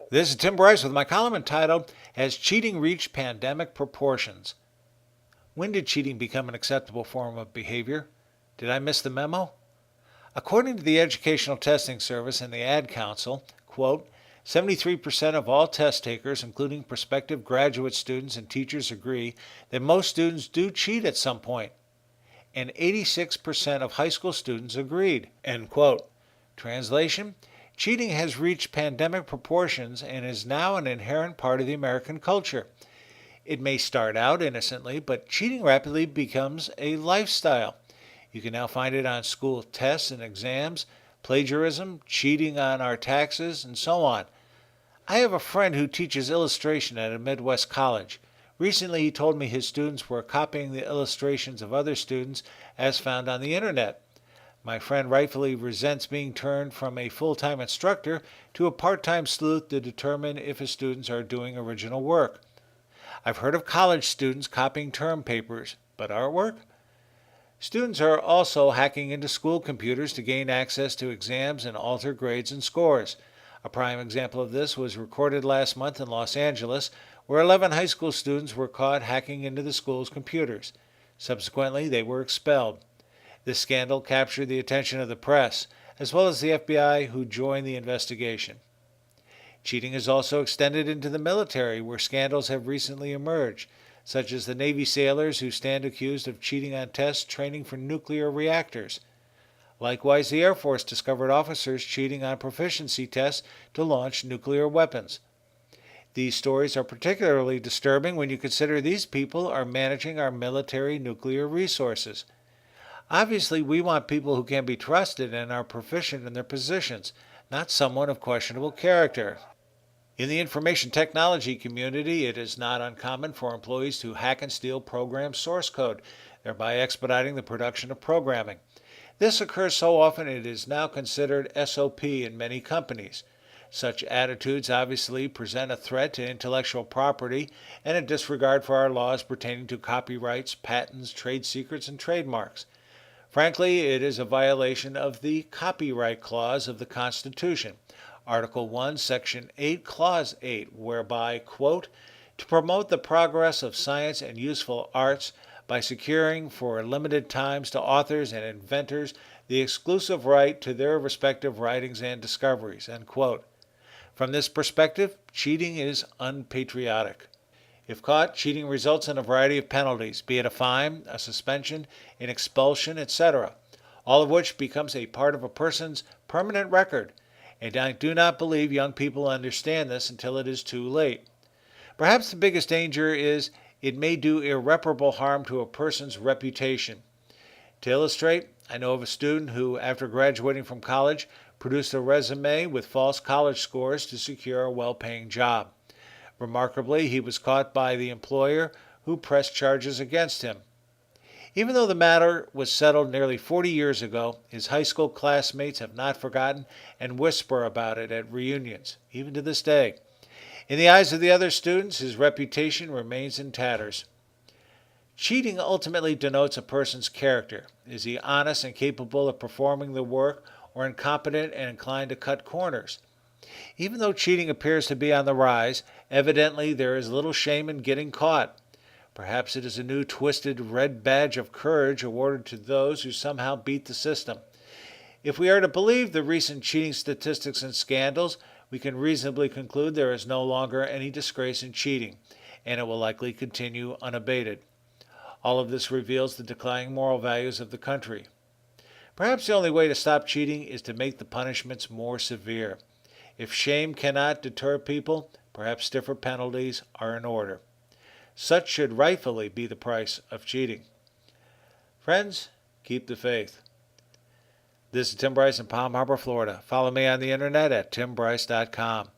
This is Tim Bryce with my column entitled, Has Cheating Reached Pandemic Proportions? When did cheating become an acceptable form of behavior? Did I miss the memo? According to the Educational Testing Service and the Ad Council, quote, 73% of all test takers, including prospective graduate students and teachers, agree that most students do cheat at some point. And 86% of high school students agreed, end quote. Translation, cheating has reached pandemic proportions and is now an inherent part of the American culture. It may start out innocently, but cheating rapidly becomes a lifestyle. You can now find it on school tests and exams, plagiarism, cheating on our taxes, and so on. I have a friend who teaches illustration at a Midwest college. Recently, he told me his students were copying the illustrations of other students as found on the internet. My friend rightfully resents being turned from a full-time instructor to a part-time sleuth to determine if his students are doing original work. I've heard of college students copying term papers, but artwork? Students are also hacking into school computers to gain access to exams and alter grades and scores. A prime example of this was recorded last month in Los Angeles, where 11 high school students were caught hacking into the school's computers. Subsequently, they were expelled. This scandal captured the attention of the press, as well as the FBI, who joined the investigation. Cheating is also extended into the military, where scandals have recently emerged, such as the Navy sailors who stand accused of cheating on tests training for nuclear reactors. Likewise, the Air Force discovered officers cheating on proficiency tests to launch nuclear weapons. These stories are particularly disturbing when you consider these people are managing our military nuclear resources. Obviously, we want people who can be trusted and are proficient in their positions, not someone of questionable character. In the information technology community, it is not uncommon for employees to hack and steal program source code, thereby expediting the production of programming. This occurs so often it is now considered SOP in many companies. Such attitudes obviously present a threat to intellectual property and a disregard for our laws pertaining to copyrights, patents, trade secrets, and trademarks. Frankly, it is a violation of the Copyright Clause of the Constitution, Article 1, Section 8, Clause 8, whereby, quote, to promote the progress of science and useful arts by securing for limited times to authors and inventors the exclusive right to their respective writings and discoveries, end quote. From this perspective, cheating is unpatriotic. If caught, cheating results in a variety of penalties, be it a fine, a suspension, an expulsion, etc., all of which becomes a part of a person's permanent record, and I do not believe young people understand this until it is too late. Perhaps the biggest danger is it may do irreparable harm to a person's reputation. To illustrate, I know of a student who, after graduating from college, produced a resume with false college scores to secure a well-paying job. Remarkably, he was caught by the employer, who pressed charges against him. Even though the matter was settled nearly 40 years ago, his high school classmates have not forgotten and whisper about it at reunions, even to this day. In the eyes of the other students, his reputation remains in tatters. Cheating ultimately denotes a person's character. Is he honest and capable of performing the work, or incompetent and inclined to cut corners? Even though cheating appears to be on the rise, evidently there is little shame in getting caught. Perhaps it is a new twisted red badge of courage awarded to those who somehow beat the system. If we are to believe the recent cheating statistics and scandals, we can reasonably conclude there is no longer any disgrace in cheating, and it will likely continue unabated. All of this reveals the declining moral values of the country. Perhaps the only way to stop cheating is to make the punishments more severe. If shame cannot deter people, perhaps stiffer penalties are in order. Such should rightfully be the price of cheating. Friends, keep the faith. This is Tim Bryce in Palm Harbor, Florida. Follow me on the internet at timbryce.com.